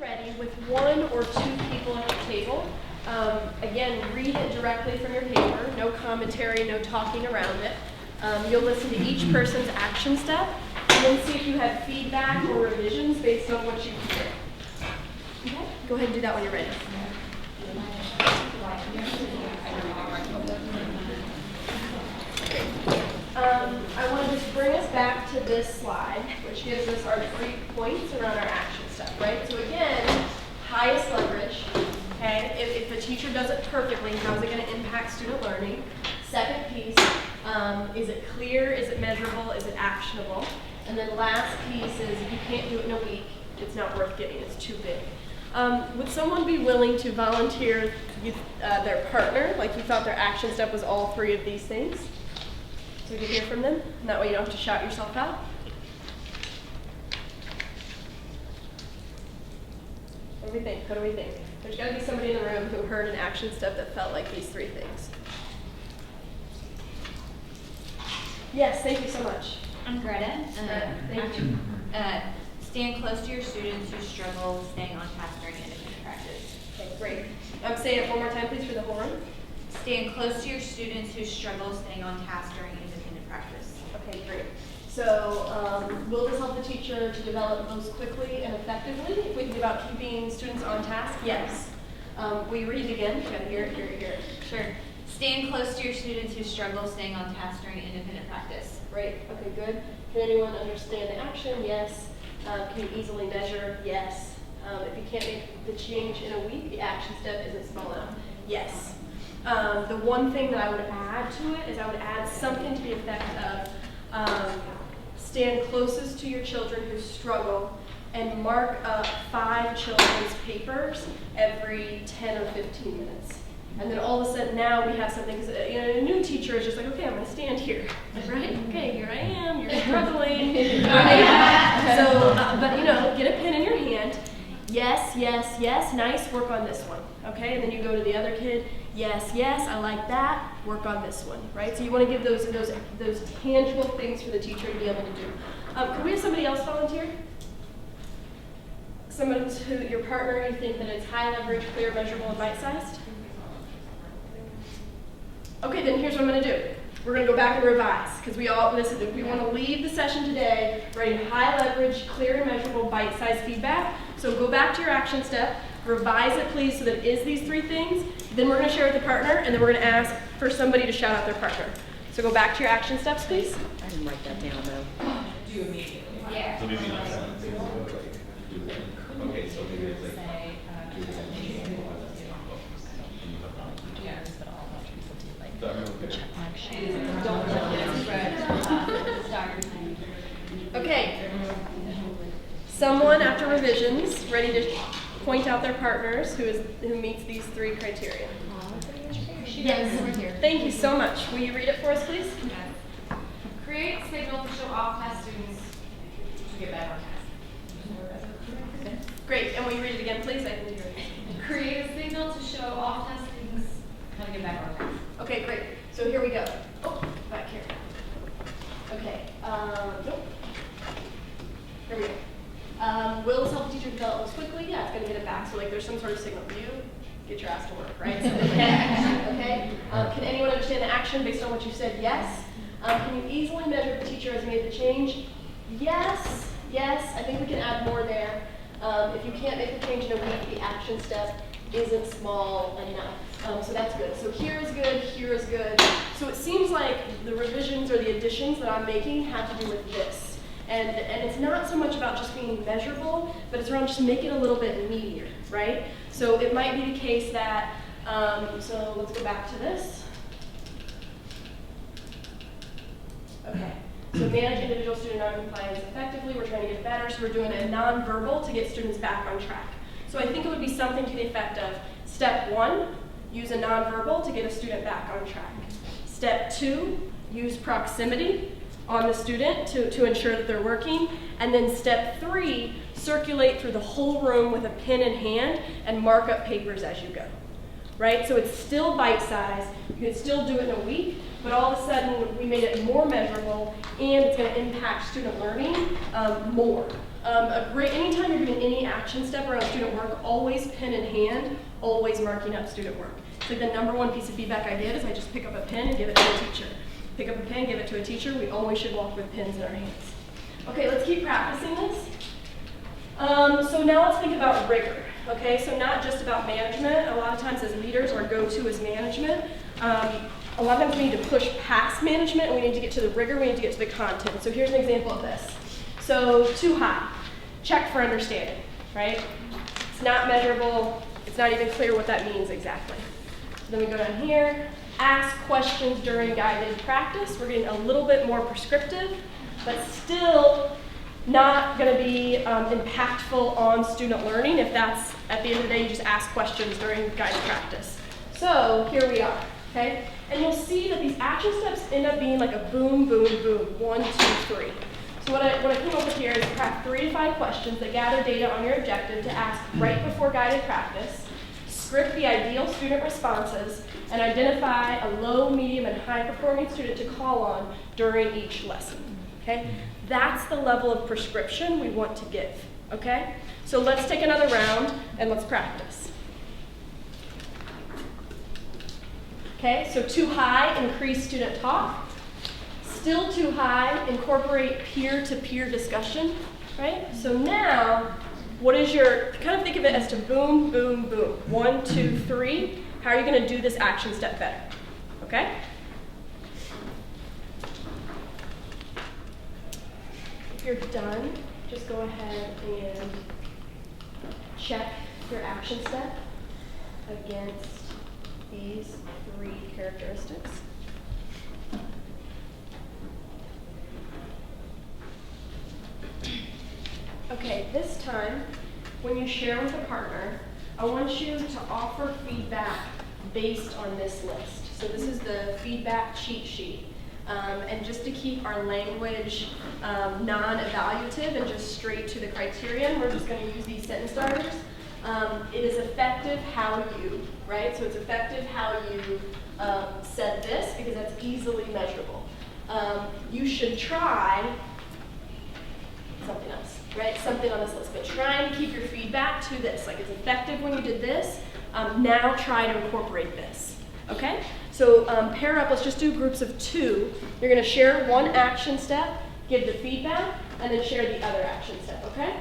ready with one or two people at the table, again, read it directly from your paper, no commentary, no talking around it. You'll listen to each person's action step and then see if you have feedback or revisions based on what you hear. Okay? Go ahead and do that when you're ready. I want to just bring us back to this slide, which gives us our 3 points around our action step, right? So again, highest leverage, okay? If a teacher does it perfectly, how is it going to impact student learning? Second piece, is it clear, is it measurable, is it actionable? And then last piece is if you can't do it in a week, it's not worth getting, it's too big. Would someone be willing to volunteer their partner, like you thought their action step was all 3 of these things? So we can hear from them, and that way you don't have to shout yourself out. What do we think? What do we think? There's got to be somebody in the room who heard an action step that felt like these 3 things. Yes, thank you so much. I'm Greta. Thank you. Stand close to your students who struggle staying on task during independent practice. Okay, great. Say it one more time, please, for the whole room. Stand close to your students who struggle staying on task during independent practice. Okay, great. So will this help the teacher to develop those quickly and effectively? If we think about keeping students on task, yes. Will you read it again? You gotta hear it, hear it, hear it. Sure. Stand close to your students who struggle staying on task during independent practice. Great, okay, good. Can anyone understand the action? Yes. Can you easily measure? Yes. If you can't make the change in a week, the action step isn't small enough. Yes. The one thing that I would add to it is I would add something to the effect of stand closest to your children who struggle and mark up 5 children's papers every 10 or 15 minutes. And then all of a sudden now we have something, because a new teacher is just like, okay, I'm going to stand here, right? Okay, here I am, you're struggling. Right? So, but get a pen in your hand. Yes, yes, yes, nice, work on this one, okay? And then you go to the other kid, yes, yes, I like that, work on this one, right? So you want to give those tangible things for the teacher to be able to do. Could we have somebody else volunteer? Someone who, your partner, you think that it's high leverage, clear, measurable, and bite-sized? Okay, then here's what I'm going to do. We're going to go back and revise, because we want to leave the session today writing high leverage, clear and measurable, bite-sized feedback. So go back to your action step, revise it please so that it is these 3 things. Then we're going to share it with the partner, and then we're going to ask for somebody to shout out their partner. So go back to your action steps, please. I didn't write that down though. Do immediately. Yeah. So maybe not that. Okay, so maybe it's like Okay. Someone after revisions ready to point out their partners who meets these 3 criteria. Yes. Thank you so much. Will you read it for us, please? Create signal to show all class students to get back on task. Great. And will you read it again, please? I didn't hear it. Create a signal to show all class students how to get back on task. Okay, great. So here we go. Oh, back here. Okay. Nope. Here we go. Will this help the teacher develop those quickly? Yeah, it's going to get it back. So like there's some sort of signal. You get your ass to work, right? So, okay. Can anyone understand the action based on what you said? Yes. Can you easily measure if the teacher has made the change? Yes. Yes. I think we can add more there. If you can't make the change in a week, the action step isn't small enough. So that's good. So here is good, here is good. So it seems like the revisions or the additions that I'm making have to do with this. And it's not so much about just being measurable, but it's around just make it a little bit meatier, right? So it might be the case that, so let's go back to this. Okay. So manage individual student noncompliance effectively. We're trying to get better, so we're doing a nonverbal to get students back on track. So I think it would be something to the effect of step 1, use a nonverbal to get a student back on track. Step 2, use proximity on the student to ensure that they're working. And then step 3, circulate through the whole room with a pen in hand and mark up papers as you go. right? So it's still bite-sized, you can still do it in a week, but all of a sudden we made it more measurable and it's going to impact student learning more. Anytime you're doing any action step around student work, always pen in hand, always marking up student work. It's like the number one piece of feedback I get is I just pick up a pen and give it to a teacher. Pick up a pen, give it to a teacher. We always should walk with pens in our hands. Okay, let's keep practicing this. So now let's think about rigor. Okay, so not just about management. A lot of times as leaders, our go-to is management. A lot of times we need to push past management and we need to get to the rigor, we need to get to the content. So here's an example of this. So too high, check for understanding, right? It's not measurable, it's not even clear what that means exactly. So then we go down here, ask questions during guided practice. We're getting a little bit more prescriptive, but still not going to be impactful on student learning if that's, at the end of the day, you just ask questions during guided practice. So here we are, okay? And you'll see that these action steps end up being like a boom, boom, boom, 1, 2, 3. So what I came up with here is craft 3 to 5 questions that gather data on your objective to ask right before guided practice, script the ideal student responses, and identify a low, medium, and high-performing student to call on during each lesson, okay? That's the level of prescription we want to give, okay? So let's take another round and let's practice. Okay, so too high, increase student talk. Still too high, incorporate peer-to-peer discussion, right? So now, what is your, kind of think of it as to boom, boom, boom. 1, 2, 3. How are you going to do this action step better? Okay? If you're done, just go ahead and check your action step against these 3 characteristics. Okay, this time, when you share with a partner, I want you to offer feedback based on this list. So this is the feedback cheat sheet. And just to keep our language non-evaluative and just straight to the criterion, we're just going to use these sentence starters. It is effective how you, right? So it's effective how you said this because that's easily measurable. You should try something else, right? Something on this list, but try and keep your feedback to this. Like it's effective when you did this, now try to incorporate this, okay? So pair up, let's just do groups of 2. You're gonna share one action step, give the feedback, and then share the other action step, okay?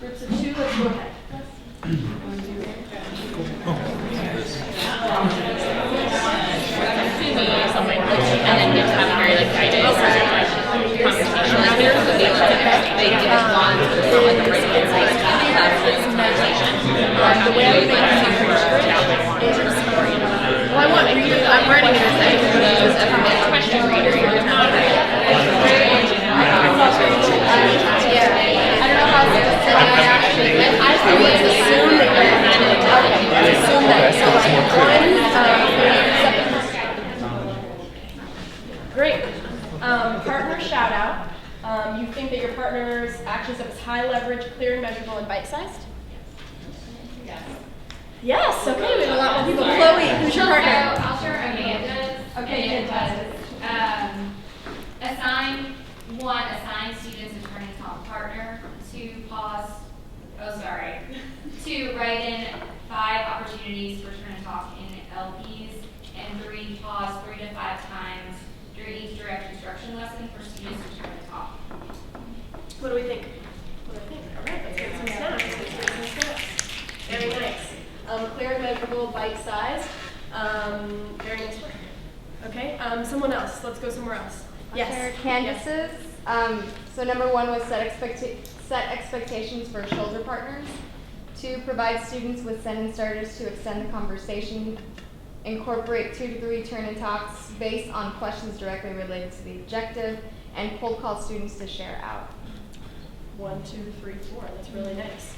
Groups of 2, let's go ahead. And then just have a very like guided conversation. Like they give us one, it's not like a break, it's like that's meditation. The way I make it is well, I want readers. I'm writing it as a question reader. You're not I don't know how to say it. I always assume that you're assume that. So Great. Partner shout out. You think that your partner's action step is high leverage, clear and measurable, and bite-sized? Yes. Yes, okay, we have a lot more people. Chloe, who's your partner? I'll share Amanda's. Okay, fantastic. Assign students a turn and talk partner. 2, write in 5 opportunities for turn and talk in LPs. And 3, pause 3 to 5 times during each direct instruction lesson for students to turn and talk. What do we think? All right, let's get some snaps. Very nice. Clear and measurable, bite-sized. Very nice work. Okay, someone else. Let's go somewhere else. Yes. Candace's. So number 1 was set expectations for shoulder partners. 2, provide students with sentence starters to extend the conversation. Incorporate 2 to 3 turn and talks based on questions directly related to the objective, and cold call students to share out. 1, 2, 3, 4. That's really nice.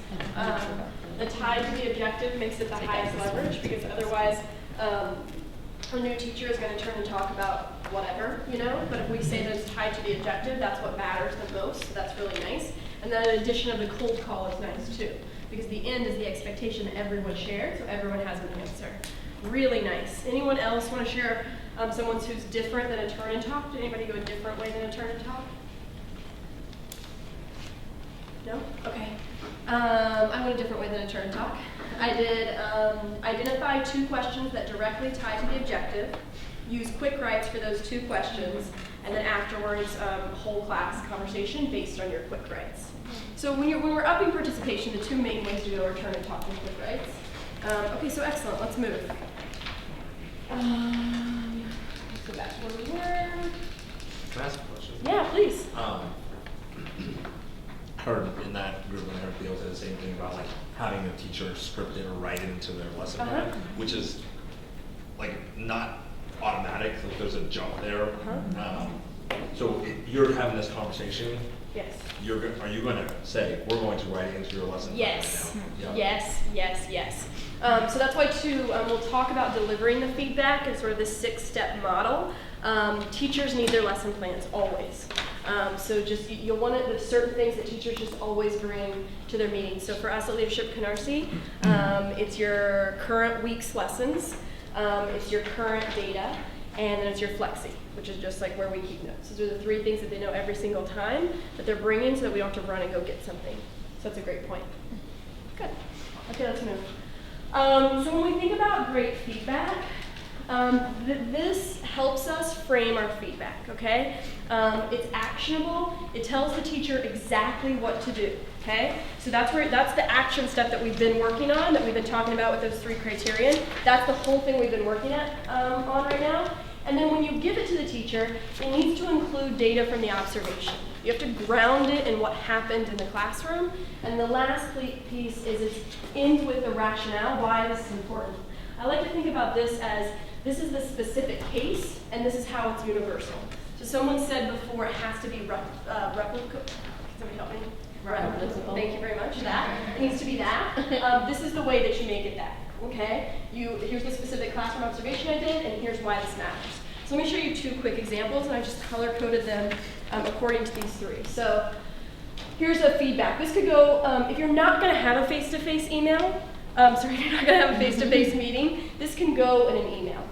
The tie to the objective makes it the highest leverage because otherwise a new teacher is going to turn and talk about whatever, you know, but if we say that it's tied to the objective, that's what matters the most, so that's really nice. And then an addition of the cold call is nice too, because the end is the expectation that everyone shared, so everyone has an answer. Really nice. Anyone else want to share someone who's different than a turn and talk? Did anybody go a different way than a turn and talk? No? Okay. I went a different way than a turn and talk. I did identify 2 questions that directly tie to the objective, use quick writes for those 2 questions, and then afterwards, whole class conversation based on your quick writes. So when we're upping participation, the 2 main ways to go are turn and talk and quick writes. Okay, so excellent. Let's move. Let's go back to where we were. Can I ask a question? Yeah, please. I heard in that group when I heard Theo say the same thing about like having a teacher script it or write it into their lesson plan, which is like not automatic. So there's a jump there. So if you're having this conversation. Yes. Are you going to say we're going to write it into your lesson plan Yes. right now? Yes. Yes. Yes. So that's why too. We'll talk about delivering the feedback and sort of this 6-step model. Teachers need their lesson plans always. So just you'll want it. There's certain things that teachers just always bring to their meetings. So for us at Leadership Canarsie, it's your current week's lessons, it's your current data, and then it's your flexi, which is just like where we keep notes. Those are the 3 things that they know every single time that they're bringing, so that we don't have to run and go get something. So that's a great point. Good. Okay, let's move. So when we think about great feedback, this helps us frame our feedback, okay? It's actionable. It tells the teacher exactly what to do, okay? So that's the action step that we've been working on, that we've been talking about with those 3 criterion. That's the whole thing we've been working on right now. And then when you give it to the teacher, it needs to include data from the observation. You have to ground it in what happened in the classroom. And the last piece is it ends with the rationale, why this is important. I like to think about this as this is the specific case, and this is how it's universal. So someone said before it has to be replicable. Somebody help me? Replicable. Thank you very much. That. It needs to be that. This is the way that you make it that. Okay? Here's the specific classroom observation I did, and here's why this matters. So let me show you 2 quick examples, and I just color-coded them according to these 3. So here's a feedback. This could go, if you're not going to have a face-to-face email, you're not going to have a face-to-face meeting, this can go in an email.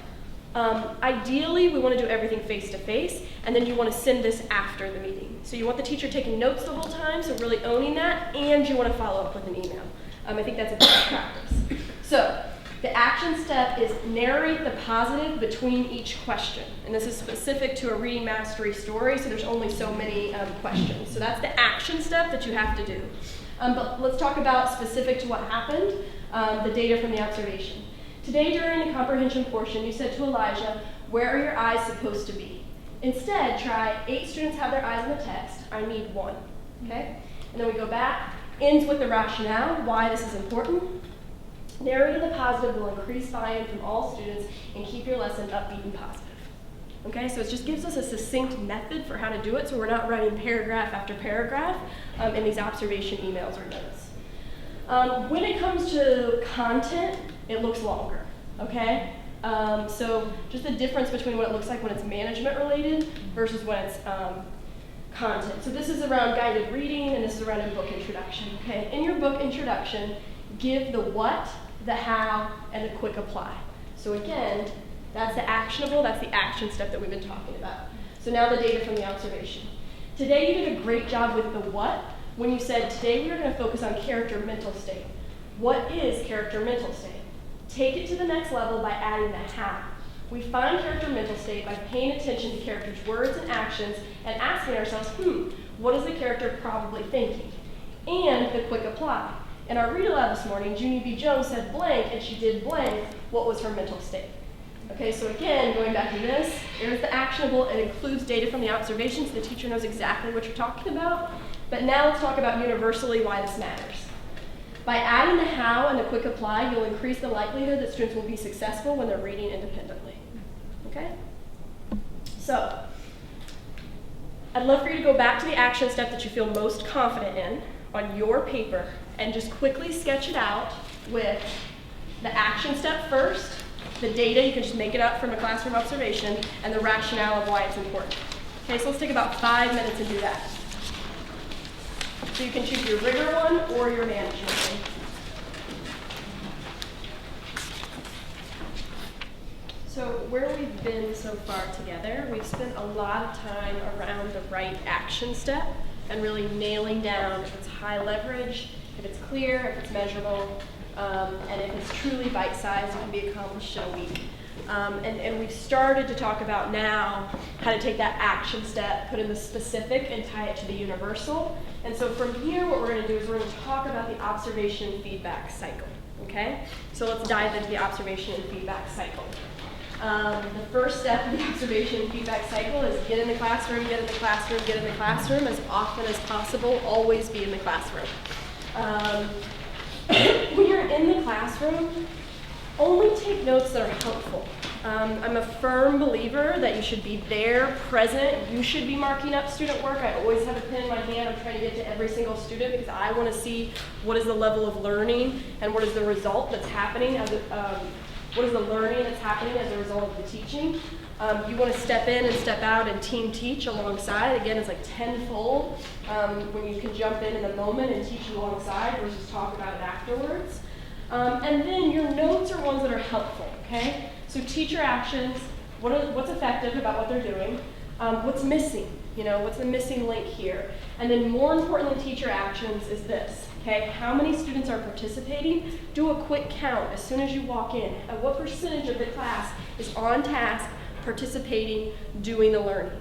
Ideally, we want to do everything face-to-face, and then you want to send this after the meeting. So you want the teacher taking notes the whole time, so really owning that, and you want to follow up with an email. I think that's a best practice. So the action step is narrate the positive between each question. And this is specific to a reading mastery story, so there's only so many questions. So that's the action step that you have to do. But let's talk about specific to what happened, the data from the observation. Today during the comprehension portion, you said to Elijah, where are your eyes supposed to be? Instead, try 8 students have their eyes on the text. I need 1. Okay? And then we go back, ends with the rationale, why this is important. Narrating the positive will increase buy-in from all students and keep your lesson upbeat and positive. Okay, so it just gives us a succinct method for how to do it, so we're not writing paragraph after paragraph in these observation emails or notes. When it comes to content, it looks longer, okay? So just the difference between what it looks like when it's management related versus when it's content. So this is around guided reading, and this is around a book introduction, okay? In your book introduction, give the what, the how, and the quick apply. So again, that's the actionable, that's the action step that we've been talking about. So now the data from the observation. Today you did a great job with the what, when you said today we are going to focus on character mental state. What is character mental state? Take it to the next level by adding the how. We find character mental state by paying attention to characters' words and actions and asking ourselves, what is the character probably thinking? And the quick apply. In our read aloud this morning, Junie B. Jones said blank, and she did blank. What was her mental state? Okay, so again, going back to this, there's the actionable. It includes data from the observations. The teacher knows exactly what you're talking about. But now let's talk about universally why this matters. By adding the how and the quick apply, you'll increase the likelihood that students will be successful when they're reading independently. Okay? So, I'd love for you to go back to the action step that you feel most confident in on your paper and just quickly sketch it out with the action step first, the data, you can just make it up from a classroom observation, and the rationale of why it's important. Okay, so let's take about 5 minutes and do that. So you can choose your rigor one or your management one. So where we've been so far together, we've spent a lot of time around the right action step and really nailing down if it's high leverage, if it's clear, if it's measurable, and if it's truly bite-sized, it can be accomplished in a week. And we've started to talk about now how to take that action step, put in the specific, and tie it to the universal. And so from here, what we're going to do is we're going to talk about the observation and feedback cycle. Okay? So let's dive into the observation and feedback cycle. The first step in the observation and feedback cycle is get in the classroom, get in the classroom, get in the classroom as often as possible. Always be in the classroom. When you're in the classroom, only take notes that are helpful. I'm a firm believer that you should be there, present. You should be marking up student work. I always have a pen in my hand. I'm trying to get to every single student because I want to see what is the level of learning and what is the result that's happening as what is the learning that's happening as a result of the teaching. You want to step in and step out and team teach alongside. Again, it's like tenfold when you can jump in the moment and teach alongside versus talk about it afterwards. And then your notes are ones that are helpful, okay? So teacher actions, what's effective about what they're doing, what's missing, what's the missing link here. And then more importantly, teacher actions is this, okay? How many students are participating? Do a quick count as soon as you walk in. What percentage of the class is on task, participating, doing the learning?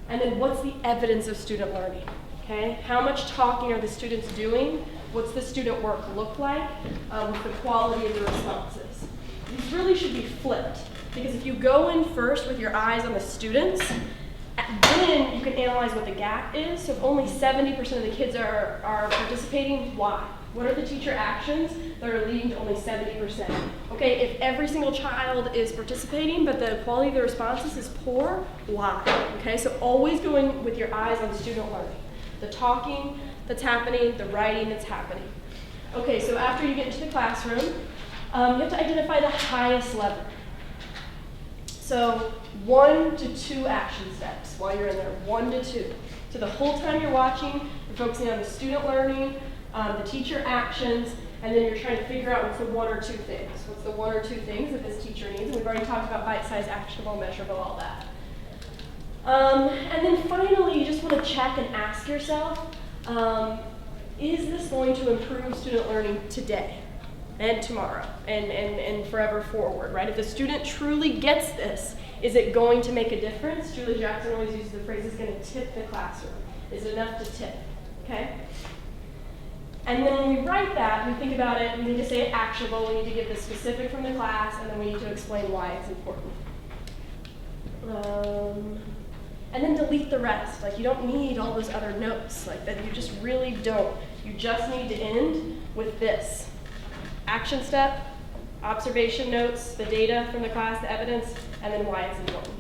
And then what's the evidence of student learning, okay? How much talking are the students doing? What's the student work look like? What's the quality of the responses? These really should be flipped, because if you go in first with your eyes on the students, then you can analyze what the gap is. So if only 70% of the kids are participating, why? What are the teacher actions that are leading to only 70%? Okay, if every single child is participating, but the quality of the responses is poor, why? Okay, so always going with your eyes on student learning. The talking that's happening, the writing that's happening. Okay, so after you get into the classroom, you have to identify the highest level. So 1 to 2 action steps while you're in there, 1 to 2. So the whole time you're watching, you're focusing on the student learning, the teacher actions, and then you're trying to figure out what's the 1 or 2 things. What's the 1 or 2 things that this teacher needs? And we've already talked about bite-sized, actionable, measurable, all that. And then finally, you just want to check and ask yourself, is this going to improve student learning today and tomorrow and forever forward, right? If the student truly gets this, is it going to make a difference? Julie Jackson always uses the phrase, it's going to tip the classroom. Is it enough to tip, okay? And then when we write that, we think about it, we need to say it actionable, we need to give the specific from the class, and then we need to explain why it's important. And then delete the rest. Like, you don't need all those other notes. Like, that you just really don't. You just need to end with this. Action step, observation notes, the data from the class, the evidence, and then why it's important.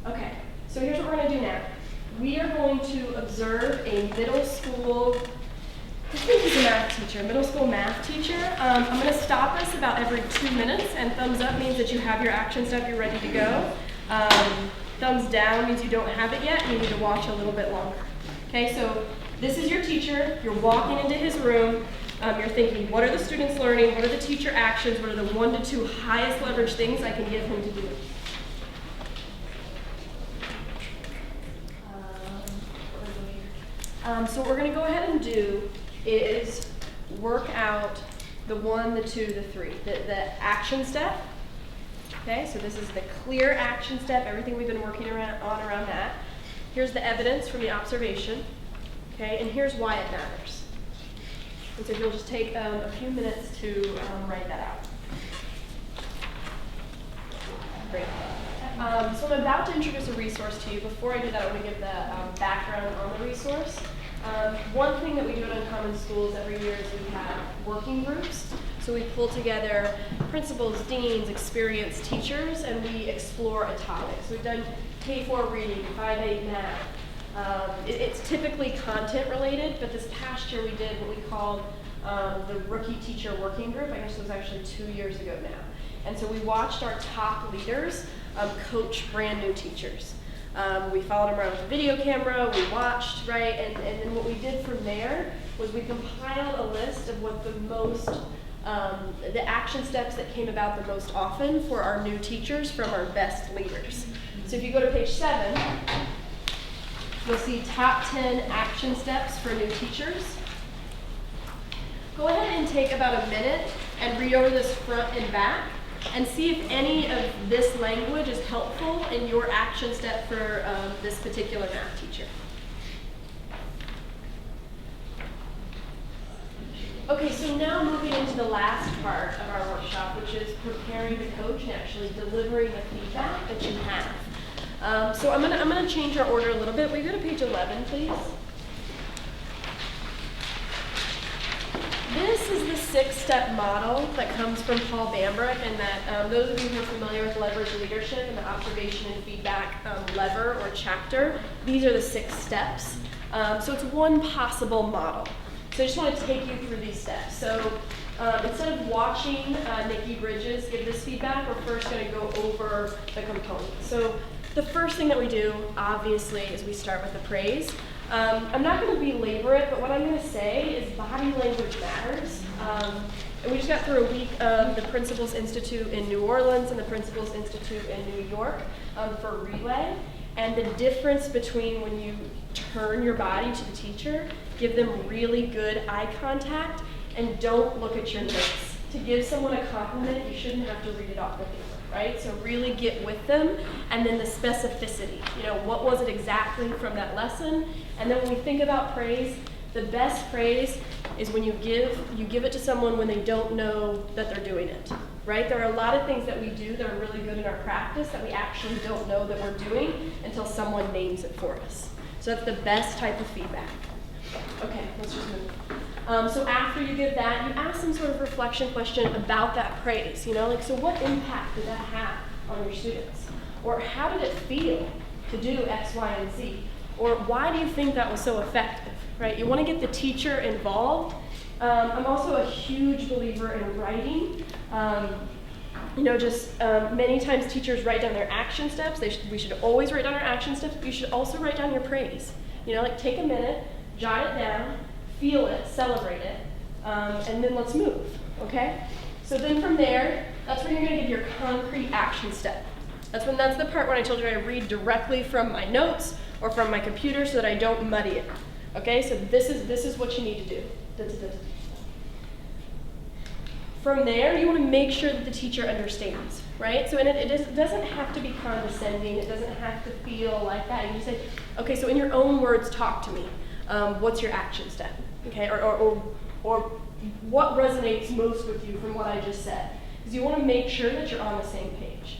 Okay, so here's what we're going to do now. We are going to observe a middle school, I think he's a math teacher, middle school math teacher. I'm going to stop us about every 2 minutes, and thumbs up means that you have your action step, you're ready to go. Thumbs down means you don't have it yet, and you need to watch a little bit longer. Okay, so this is your teacher, you're walking into his room, you're thinking, what are the students learning, what are the teacher actions, what are the 1 to 2 highest leverage things I can give him to do? So what we're going to go ahead and do is work out the 1, the 2, the 3, the action step. Okay, so this is the clear action step, everything we've been working around that. Here's the evidence from the observation. Okay, and here's why it matters. And so if you'll just take a few minutes to write that out. Great. So I'm about to introduce a resource to you. Before I do that, I want to give the background on the resource. One thing that we do at Uncommon Schools every year is we have working groups. So we pull together principals, deans, experienced teachers, and we explore a topic. So we've done K-4 reading, 5-8 math. It's typically content related, but this past year we did what we called the Rookie Teacher Working Group. I guess it was actually 2 years ago now. And so we watched our top leaders coach brand new teachers. We followed them around with a video camera, we watched, right? And then what we did from there was we compiled a list of what the most the action steps that came about the most often for our new teachers from our best leaders. So if you go to page 7, you'll see top 10 action steps for new teachers. Go ahead and take about a minute and read over this front and back and see if any of this language is helpful in your action step for this particular math teacher. Okay, so now moving into the last part of our workshop, which is preparing the coach and actually delivering the feedback that you have. So I'm gonna change our order a little bit. Will you go to page 11, please? This is the 6-step model that comes from Paul Bambrick, and that those of you who are familiar with leverage leadership and the observation and feedback lever or chapter, these are the 6 steps. So it's one possible model. So I just want to take you through these steps. So instead of watching Nikki Bridges give this feedback, we're first going to go over the components. So the first thing that we do, obviously, is we start with the praise. I'm not going to belabor it, but what I'm going to say is body language matters. And we just got through a week of the Principals Institute in New Orleans and the Principals Institute in New York for Relay. And the difference between when you turn your body to the teacher, give them really good eye contact, and don't look at your notes. To give someone a compliment, you shouldn't have to read it off the paper, right? So really get with them, and then the specificity. You know, what was it exactly from that lesson? And then when we think about praise, the best praise is when you give it to someone when they don't know that they're doing it, right? There are a lot of things that we do that are really good in our practice that we actually don't know that we're doing until someone names it for us. So that's the best type of feedback. Okay, let's just move. So after you give that, you ask some sort of reflection question about that praise. You know, like, so what impact did that have on your students? Or how did it feel to do X, Y, and Z? Or why do you think that was so effective, right? You want to get the teacher involved. I'm also a huge believer in writing. You know, just many times teachers write down their action steps. We should always write down our action steps, but you should also write down your praise. You know, like take a minute, jot it down, feel it, celebrate it, and then let's move, okay? So then from there, that's when you're gonna give your concrete action step. That's the part when I told you I read directly from my notes or from my computer so that I don't muddy it, okay? So this is what you need to do. From there, you want to make sure that the teacher understands, right? So it doesn't have to be condescending. It doesn't have to feel like that. You just say, okay, so in your own words, talk to me. What's your action step? Okay, or what resonates most with you from what I just said? Because you want to make sure that you're on the same page.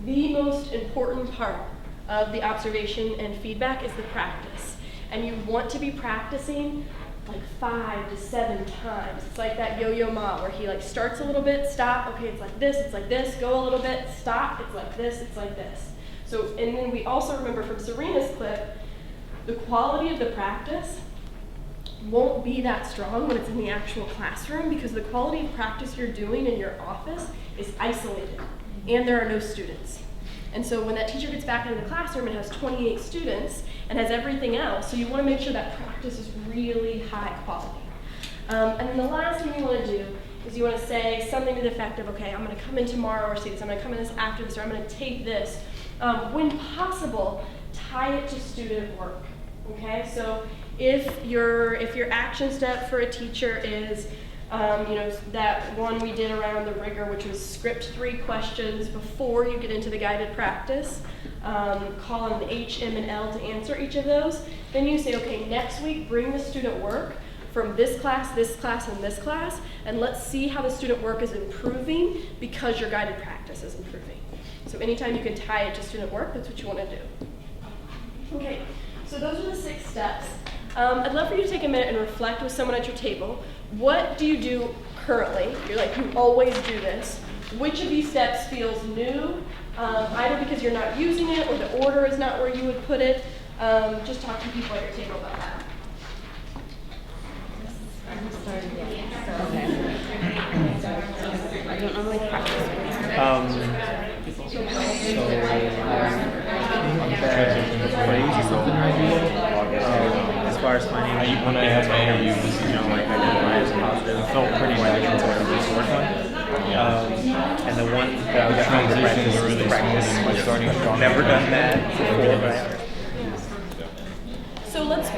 The most important part of the observation and feedback is the practice. And you want to be practicing like 5 to 7 times. It's like that Yo-Yo Ma where he like starts a little bit, stop, okay, it's like this, go a little bit, stop, it's like this, it's like this. So, and then we also remember from Serena's clip, the quality of the practice won't be that strong when it's in the actual classroom because the quality of practice you're doing in your office is isolated and there are no students. And so when that teacher gets back into the classroom and has 28 students and has everything else, so you want to make sure that practice is really high quality. And then the last thing you want to do is you want to say something to the effect of, okay, I'm going to come in tomorrow or say this, I'm going to come in this after this, or I'm going to take this. When possible, tie it to student work, okay? So if your action step for a teacher is you know, that one we did around the rigor, which was script 3 questions before you get into the guided practice, call on the H, M, and L to answer each of those. Then you say, okay, next week bring the student work from this class, and this class, and let's see how the student work is improving because your guided practice is improving. So anytime you can tie it to student work, that's what you want to do. Okay, so those are the 6 steps. I'd love for you to take a minute and reflect with someone at your table. What do you do currently? You're like, you always do this. Which of these steps feels new, either because you're not using it or the order is not where you would put it? Just talk to people at your table about that. I don't normally practice. I'm bad. far as finding When I had my interview, like identify as positive, it felt pretty natural to just work on. and the one that I was trying to practice is the practice. By starting strong. Never done that before, but So let's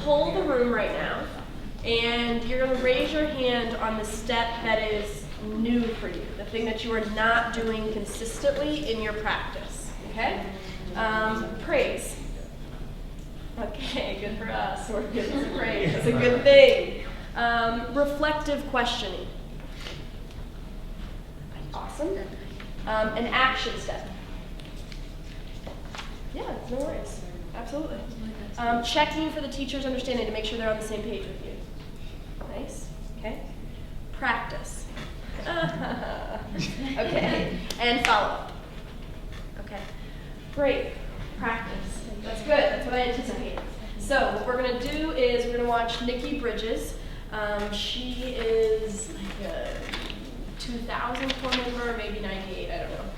pull the room right now, and you're gonna raise your hand on the step that is new for you, the thing that you are not doing consistently in your practice, okay? Praise. Okay, good for us, we're good with praise, that's a good thing. Reflective questioning. Awesome. An action step. Yeah, no worries. Absolutely. Checking for the teacher's understanding to make sure they're on the same page with you. Nice. Okay. Practice. Okay. And follow up. Okay. Great. Practice. That's good. That's what I anticipated. So what we're going to do is we're going to watch Nikki Bridges. She is like a 2000 core member, maybe 98, I don't know.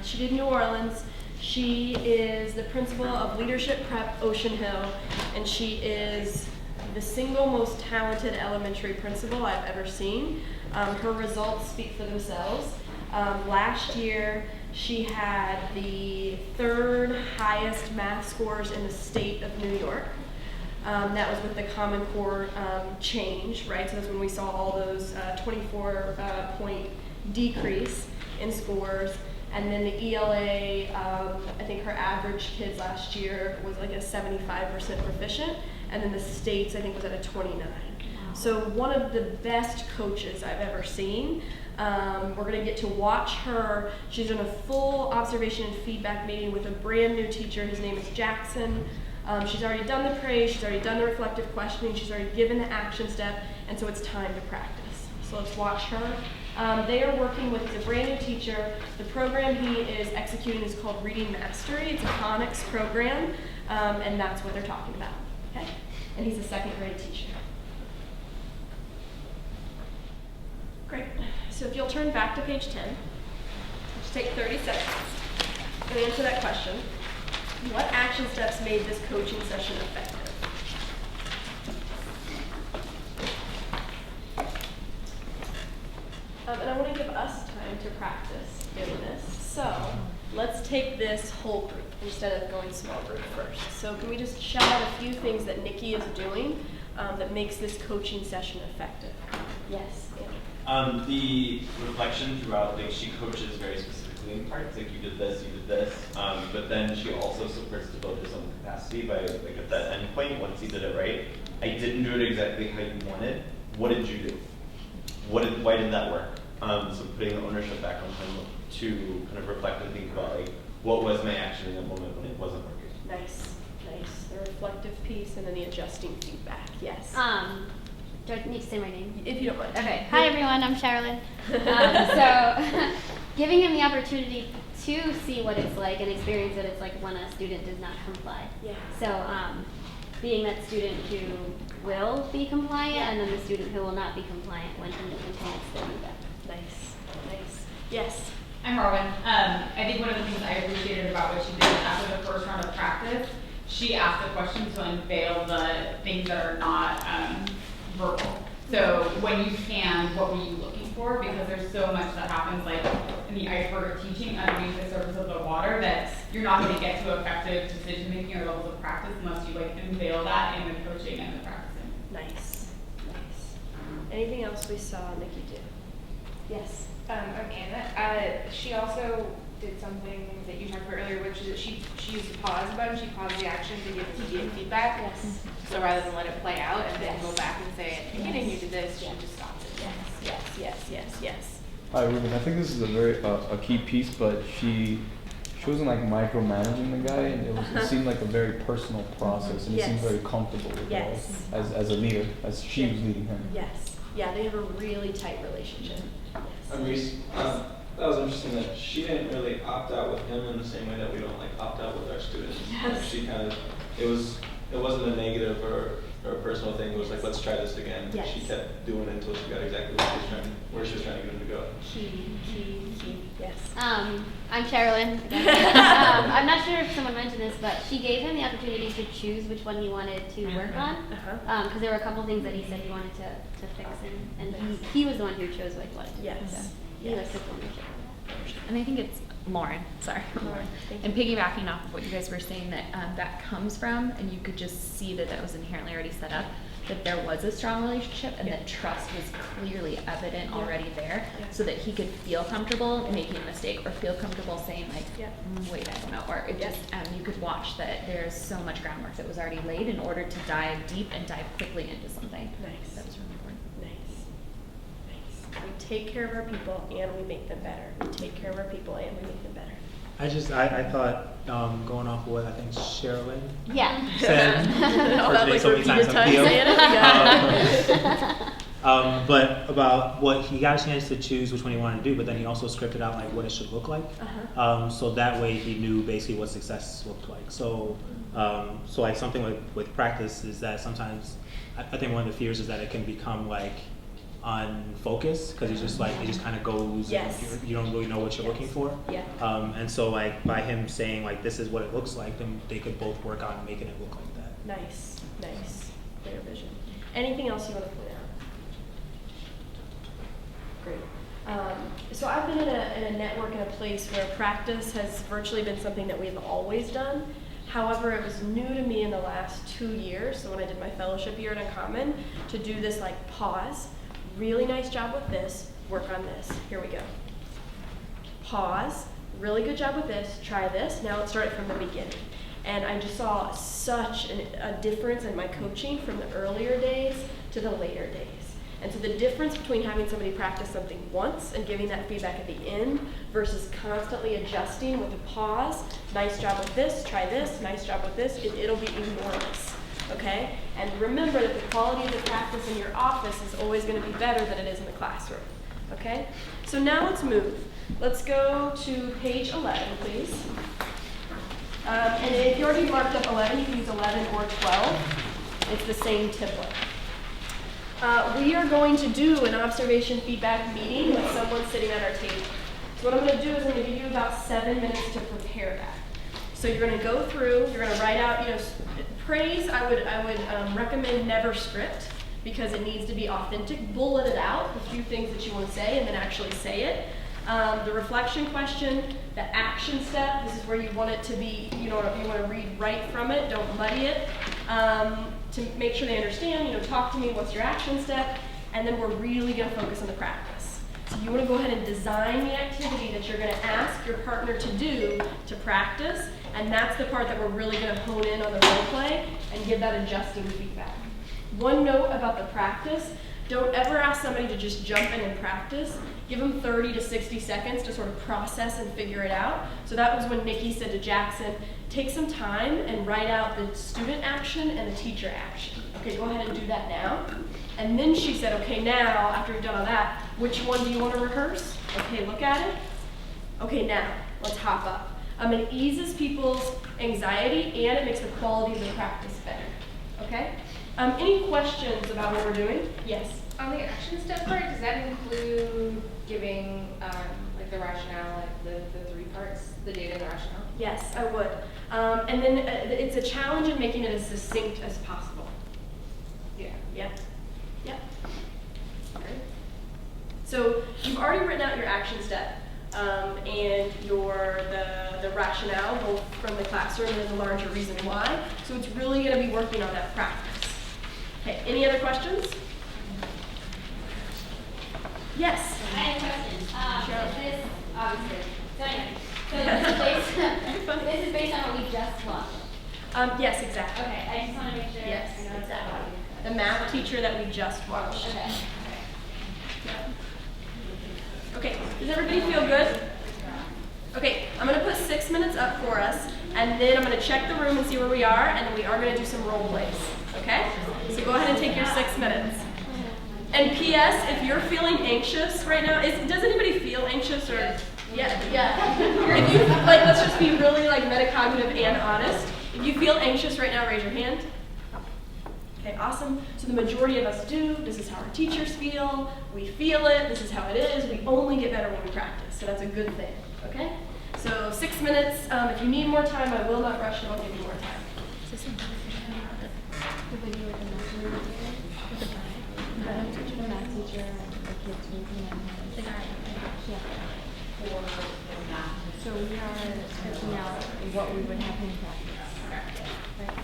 She did New Orleans. She is the principal of Leadership Prep Ocean Hill, and she is the single most talented elementary principal I've ever seen. Her results speak for themselves. Last year, she had the 3rd highest math scores in the state of New York. That was with the Common Core change, right? So that's when we saw all those 24-point decrease in scores. And then the ELA, I think her average kids last year was like a 75% proficient. And then the states, I think, was at a 29. So one of the best coaches I've ever seen. We're going to get to watch her. She's in a full observation and feedback meeting with a brand new teacher. His name is Jackson. She's already done the praise, she's already done the reflective questioning, she's already given the action step, and so it's time to practice. So let's watch her. They are working with a brand new teacher. The program he is executing is called Reading Mastery. It's a phonics program, and that's what they're talking about. Okay? And he's a 2nd grade teacher. Great. So if you'll turn back to page 10, just take 30 seconds and answer that question. What action steps made this coaching session effective? And I want to give us time to practice doing this. So let's take this whole group instead of going small group first. So can we just shout out a few things that Nikki is doing that makes this coaching session effective? Yes, Anna. The reflection throughout, like she coaches very specifically in parts, like you did this, but then she also supports the builder's own capacity by like at that end point, once you did it right, I didn't do it exactly how you wanted. What did you do? Why did that work? So putting the ownership back on him to kind of reflect and think about like what was my action in that moment when it wasn't working. Nice. The reflective piece and then the adjusting feedback. Yes. Do I need to say my name? If you don't mind. Okay. Hi everyone, I'm Sherilyn. So, giving him the opportunity to see what it's like and experience what it's like when a student does not comply. Yeah. So, being that student who will be compliant and then the student who will not be compliant when he continues to do that. Nice. Yes. I'm Marwin. I think one of the things I appreciated about what she did after the first round of practice, she asked the question to unveil the things that are not verbal. So when you scanned, what were you looking for? Because there's so much that happens like in the iceberg of teaching underneath the surface of the water that you're not going to get to effective decision making or levels of practice unless you like unveil that in the coaching and the practicing. Nice. Anything else we saw Nikki do? Yes. I'm Anna. She also did something that you talked about earlier, which is that she used the pause button. She paused the action to give immediate feedback. Yes. So rather than let it play out and then go back and say, at the beginning you did this, she just stopped it. Yes. Hi, Ruben. I think this is a very a key piece, but she wasn't like micromanaging the guy, and it seemed like a very personal process, and he seemed very comfortable with it all, as a leader, as she was leading him. Yes. Yeah, they have a really tight relationship. Reese, that was interesting that she didn't really opt out with him in the same way that we don't like opt out with our students. Yes. She kind of, it wasn't a negative or or a personal thing was like, let's try this again. Yes. She kept doing it until she got exactly where she was trying to get him to go. Key, yes. I'm Sherilyn. I'm not sure if someone mentioned this, but she gave him the opportunity to choose which one he wanted to work on. Because there were a couple things that he said he wanted to fix, and he was the one who chose what he wanted to Yes. fix. So he Yes. took ownership. And I think it's Lauren, sorry. Lauren, thank And you. piggybacking off of what you guys were saying, that that comes from, and you could just see that that was inherently already set up, that there was a strong relationship and that trust was clearly evident already there, so that he could feel comfortable making a mistake or feel comfortable saying like, wait, I don't know, or it just, you could watch that there's so much groundwork that was already laid in order to dive deep and dive quickly into something. Nice. That was really important. Nice. We take care of our people and we make them better. We take care of our people and we make them better. I thought, going off of what I think Sherilyn Yeah. said, All or that, today like, so many repeated times, times Theo. saying it? But about what he got a chance to choose which one he wanted to do, but then he also scripted out like what it should look like. So that way he knew basically what success looked like. So like something with practice is that sometimes I think one of the fears is that it can become like unfocused because it's just like it just kind of goes Yes. and you don't really know what you're looking for. Yeah. And so like by him saying like this is what it looks like, then they could both work on making it look like that. Nice. Clear vision. Anything else you want to point out? Great. So I've been in a network in a place where practice has virtually been something that we've always done. However, it was new to me in the last 2 years, so when I did my fellowship year at Uncommon, to do this like pause, really nice job with this, work on this. Here we go. Pause, really good job with this, try this, now let's start it from the beginning. And I just saw such a difference in my coaching from the earlier days to the later days. And so the difference between having somebody practice something once and giving that feedback at the end versus constantly adjusting with a pause, nice job with this, try this, nice job with this, it'll be enormous, okay? And remember that the quality of the practice in your office is always going to be better than it is in the classroom, okay? So now let's move. Let's go to page 11, please. And if you already marked up 11, you can use 11 or 12. It's the same template. We are going to do an observation feedback meeting with someone sitting at our table. So what I'm going to do is I'm going to give you about 7 minutes to prepare that. So you're going to go through, you're going to write out, praise, I would recommend never script because it needs to be authentic. Bullet it out, a few things that you want to say, and then actually say it. The reflection question, the action step, this is where you want it to be, you want to read right from it, don't muddy it. To make sure they understand, talk to me, what's your action step, and then we're really going to focus on the practice. So you want to go ahead and design the activity that you're going to ask your partner to do to practice, and that's the part that we're really going to hone in on the role play and give that adjusting feedback. One note about the practice, don't ever ask somebody to just jump in and practice. Give them 30 to 60 seconds to sort of process and figure it out. So that was when Nikki said to Jackson, take some time and write out the student action and the teacher action. Okay, go ahead and do that now. And then she said, okay, now, after you've done all that, which one do you want to rehearse? Okay, look at it. Okay, now, let's hop up. It eases people's anxiety and it makes the quality of the practice better. Okay? Any questions about what we're doing? Yes? On the action step part, does that include giving like the rationale, like the 3 parts, the data and the rationale? Yes, I would. And then it's a challenge in making it as succinct as possible. Yeah. Yep. Yep. Okay. So you've already written out your action step and the rationale, both from the classroom and the larger reason why. So it's really going to be working on that practice. Okay, any other questions? Yes? I have a question. Sure. Is this, obviously, so anyway, this is based on what we just watched. Yes, exactly. Okay, I just want to make sure. Yes, I know exactly. The math teacher that we just watched. Okay. Okay, does everybody feel good? Okay, I'm going to put 6 minutes up for us, and then I'm going to check the room and see where we are, and then we are going to do some role plays. Okay? So go ahead and take your 6 minutes. And P.S., if you're feeling anxious right now, does anybody feel anxious or? Yeah. If you, let's just be really metacognitive and honest. If you feel anxious right now, raise your hand. Okay, awesome. So the majority of us do. This is how our teachers feel. We feel it. This is how it is. We only get better when we practice. So that's a good thing. Okay? So 6 minutes. If you need more time, I will not rush it. I'll give you more time. The video with the math teacher, the math teacher, and the kids moving and the guy. Yeah. So we are sketching out what we would have him practice. Right.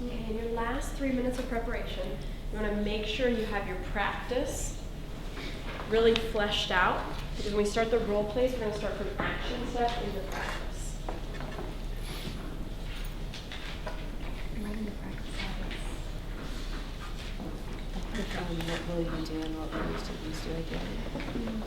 Okay, in your last 3 minutes of preparation, you want to make sure you have your practice really fleshed out, because when we start the role plays, we're going to start from action step into practice. What will you do and what will your students do again?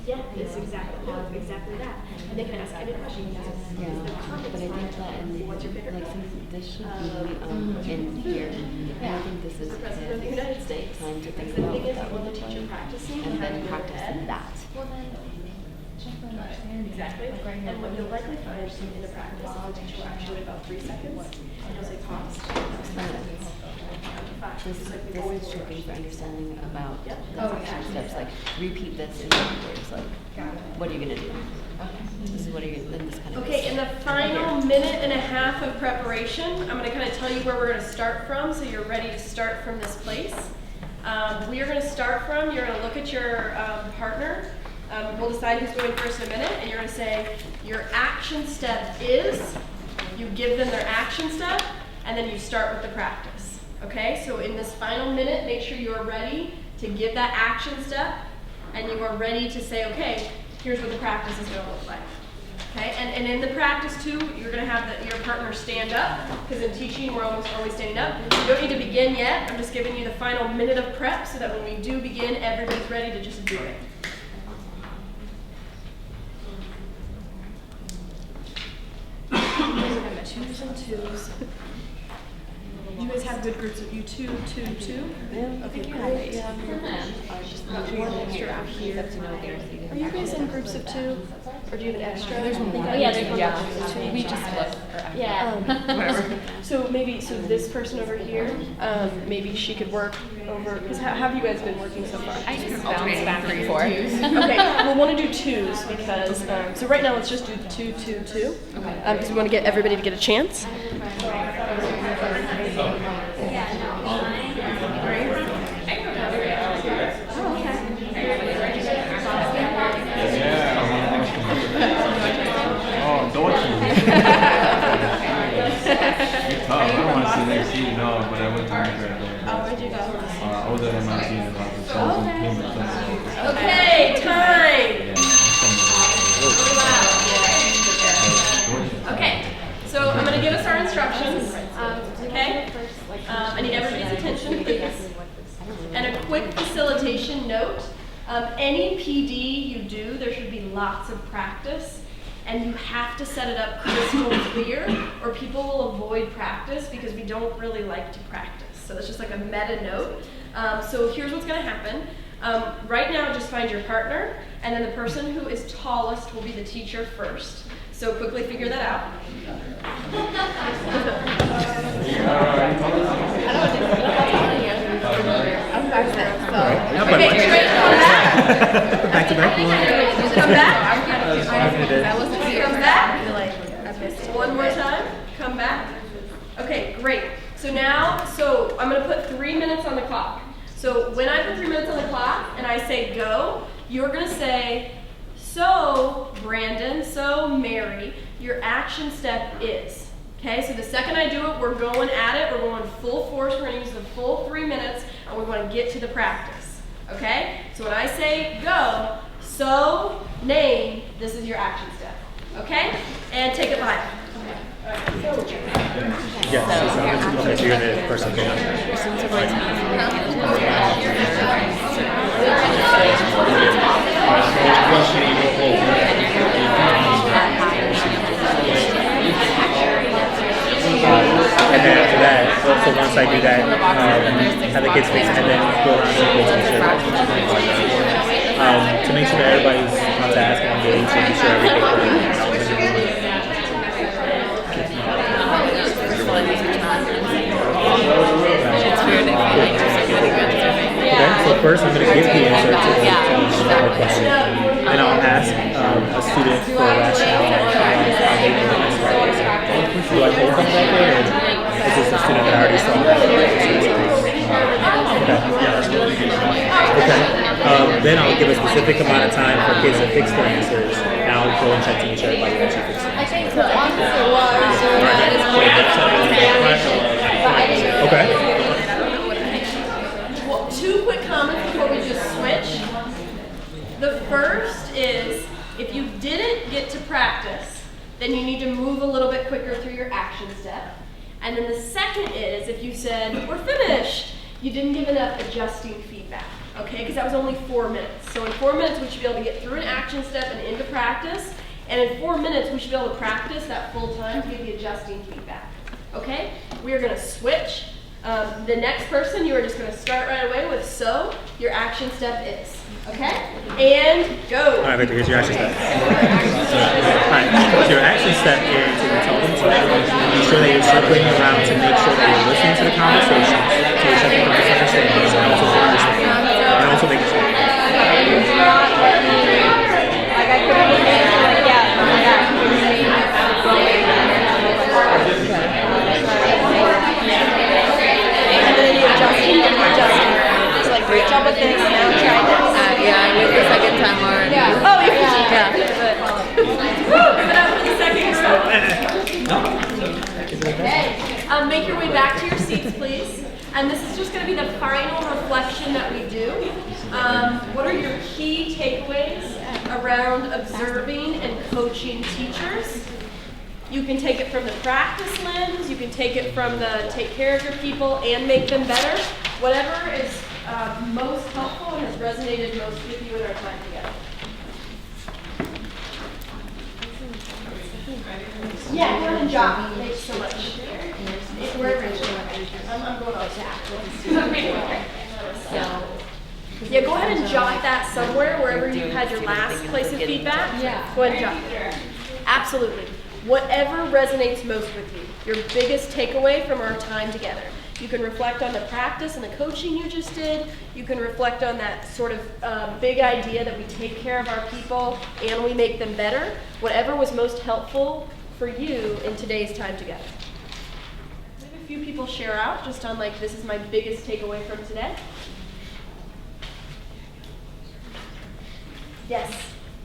Yeah, it's exactly that. And they can ask any question. Yeah, but I think that like since this should be in here, and I think this is the President of the United States. time to think The about thing is, what that when would the look teacher like, practicing, and then practice that. Exactly. And what you'll likely find in a practice is the teacher will actually wait about 3 seconds, and you'll say pause. This is tricky for understanding about the action steps. Like repeat this in other words. Like, what are you gonna do? This is what are you gonna. Then this kind of. Okay, in the final minute and a half of preparation, I'm going to kind of tell you where we're going to start from, so you're ready to start from this place. We are going to start from, you're going to look at your partner. We'll decide who's going first in a minute, and you're going to say, your action step is, you give them their action step, and then you start with the practice. Okay, so in this final minute, make sure you are ready to give that action step, and you are ready to say, okay, here's what the practice is going to look like. Okay, and in the practice too, you're going to have your partner stand up, because in teaching we're almost always standing up. You don't need to begin yet. I'm just giving you the final minute of prep so that when we do begin, everybody's ready to just do it. Twos and twos. You guys have good groups of you, 2, 2, 2? Okay, great. One extra out here. Are you guys in groups of 2? Or do you have an extra? There's one more. Oh, yeah, there's one Yeah. more. We just flip. Yeah. So maybe, so this person over here, maybe she could work over, because how have you guys been working so far? I just bounce back and forth. Okay, we'll want to do 2s because, so right now let's just do 2, 2, 2. Okay. Because we want to get everybody to get a chance. Oh, don't you? I don't want to say next season, no, but I went to undergrad there. Oh, where'd you go? I was at MIT in about the Southern Cambridge. Okay, time! Okay, so I'm going to give us our instructions. Okay? I need everybody's attention, please. And a quick facilitation note. Any PD you do, there should be lots of practice. And you have to set it up crystal clear, or people will avoid practice because we don't really like to practice. So that's just like a meta note. So here's what's going to happen. Right now, just find your partner, and then the person who is tallest will be the teacher first. So quickly figure that out. Okay, straight, come back. Back to back. Come back. Come back. One more time. Come back. Okay, great. So now, I'm going to put 3 minutes on the clock. So when I put 3 minutes on the clock and I say go, you're going to say, so Brandon, so Mary, your action step is. Okay, so the second I do it, we're going at it. We're going full force. We're going to use the full 3 minutes, and we want to get to the practice. Okay, so when I say go, so name, this is your action step. Okay, and take it live. Yes, okay, so you're the person going and then after that, so once I do that, have the kids fix it, and then go around and to make sure that everybody's on task and engaged, and be sure Okay, so first I'm going to give the answer to the question, and I'll ask a student for a rationale on how they know the next question. Do I poll comes back in, or is this a student that I already saw? Okay. Then I'll give a specific amount of time for kids to fix their answers, and I'll go and check to make sure everybody actually fixed their answers. Okay. Well, 2 quick comments before we just switch. The first is, if you didn't get to practice, then you need to move a little bit quicker through your action step. And then the second is, if you said, we're finished, you didn't give enough adjusting feedback, okay? Because that was only 4 minutes. So in 4 minutes, we should be able to get through an action step and into practice. And in 4 minutes, we should be able to practice that full time to give the adjusting feedback, okay? We are gonna switch. The next person, you are just gonna start right away with, so your action step is, okay? And go. All right, Victor, here's your action step. All right, so your action step is to tell them to be sure that you're circling around to make sure that you're listening to the conversation, so you're checking for misunderstandings, and also for understanding, and also making sure. It's like, great job with this, now try this. Yeah, I did the second time already. Yeah. Oh, you Yeah. Okay. Make your way back to your seats, please. And this is just going to be the final reflection that we do. What are your key takeaways around observing and coaching teachers? You can take it from the practice lens, you can take it from the take care of your people and make them better. Whatever is most helpful and has resonated most with you in our time together. Yeah, go ahead and jot. Thanks so much. Wherever you're I'm going on tap. Yeah, go ahead and jot that somewhere, wherever you had your last place of feedback. Yeah. Go ahead and jot it. Absolutely. Whatever resonates most with you, your biggest takeaway from our time together. You can reflect on the practice and the coaching you just did. You can reflect on that sort of big idea that we take care of our people and we make them better. Whatever was most helpful for you in today's time together. We have a few people share out just on like, this is my biggest takeaway from today. Yes.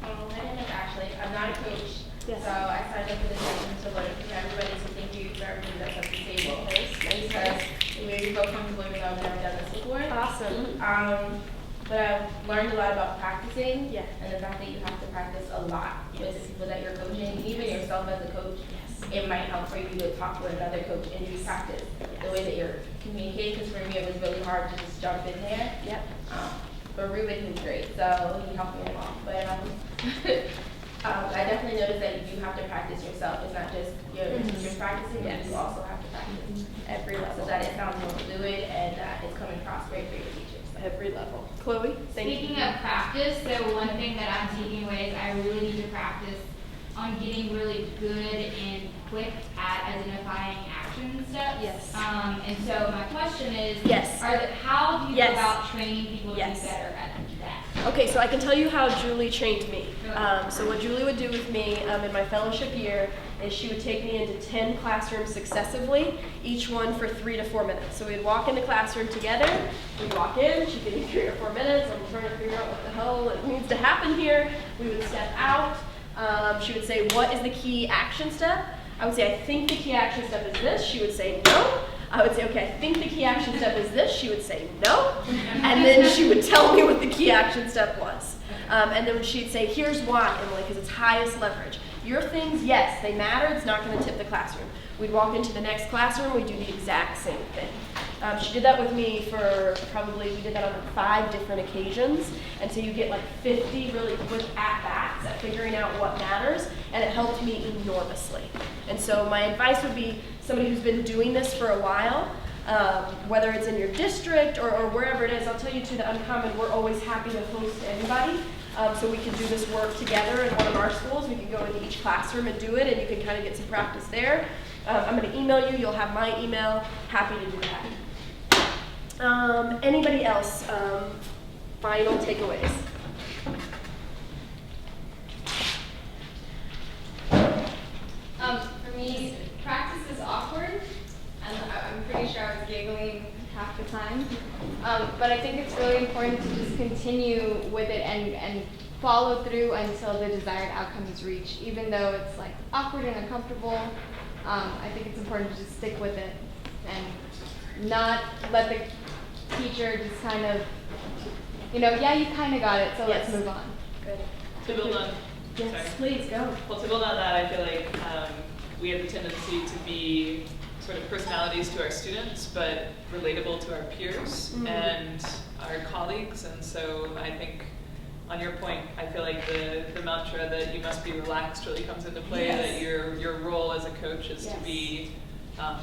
My name is Ashley. I'm not a coach. Yes. So I signed up for this session to learn from everybody, so thank you for everybody that's at the table. Because it made me feel comfortable because I've never done this before. Awesome. But I've learned a lot about practicing, Yeah. and the fact that you have to practice a lot with the people that you're coaching, even yourself as a coach. Yes. It might help for you to talk to another coach and you practice the way that you're communicating, because for me it was really hard to just jump in there. Yep. But Ruben was great, so he helped me along. But I definitely noticed that you have to practice yourself. It's not just your teachers practicing, but you also have to practice Every level. so that it sounds more fluid and that it's coming across great for your teachers. Every level. Chloe, thank you. Speaking of practice, so one thing that I'm taking away is I really need to practice on getting really good and quick at identifying action steps. Yes. And so my question is, Yes. How do you Yes. go about training people to Yes. be better at that? Okay, so I can tell you how Julie trained me. So what Julie would do with me in my fellowship year is she would take me into 10 classrooms successively, each one for 3 to 4 minutes. So we'd walk in the classroom together, we'd walk in, she'd give me 3 or 4 minutes, I'm trying to figure out what the hell needs to happen here. We would step out, she would say, what is the key action step? I would say, I think the key action step is this. She would say, no. I would say, okay, I think the key action step is this. She would say, no. And then she would tell me what the key action step was. And then she'd say, here's why, Emily, because it's highest leverage. Your things, yes, they matter. It's not going to tip the classroom. We'd walk into the next classroom. We'd do the exact same thing. She did that with me for we did that on 5 different occasions. And so you get like 50 really quick at-bats at figuring out what matters. And it helped me enormously. And so my advice would be somebody who's been doing this for a while, whether it's in your district or wherever it is. I'll tell you too, the Uncommon, we're always happy to host anybody. So we can do this work together in one of our schools. We can go into each classroom and do it, and you can kind of get some practice there. I'm going to email you. You'll have my email. Happy to do that. Anybody else? Final takeaways. For me, practice is pretty sure I was giggling half the time. But I think it's really important to just continue with it and follow through until the desired outcome is reached, even though it's like awkward and uncomfortable. I think it's important to just stick with it and not let the teacher just kind of, yeah, you kind of got it, so let's move on. Good. To build on, Yes, sorry. please go. Well, to build on that, I feel like we have the tendency to be sort of personalities to our students, but relatable to our peers and our colleagues. And so I think on your point, I feel like the mantra that you must be relaxed really comes into play, that your role as a coach is to be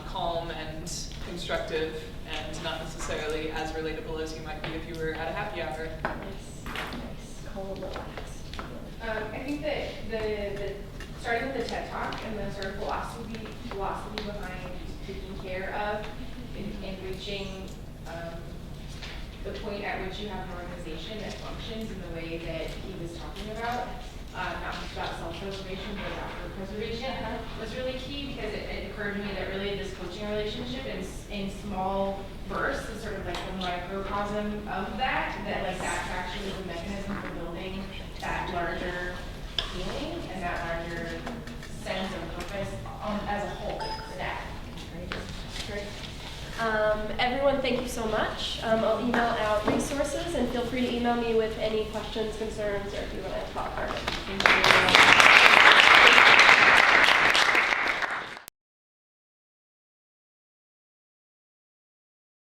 calm and constructive and not necessarily as relatable as you might be if you were at a happy hour. Nice. Calm, relaxed. I think that the starting with the TED Talk and the sort of philosophy behind taking care of and reaching the point at which you have an organization that functions in the way that he was talking about, not just about self-preservation, but about preservation, was really key, because it occurred to me that really this coaching relationship in small bursts is sort of like the microcosm of that like that's actually the mechanism for building that larger feeling and that larger sense of purpose as a whole for that. Great. Everyone, thank you so much. I'll email out resources, and feel free to email me with any questions, concerns, or if you want to talk further.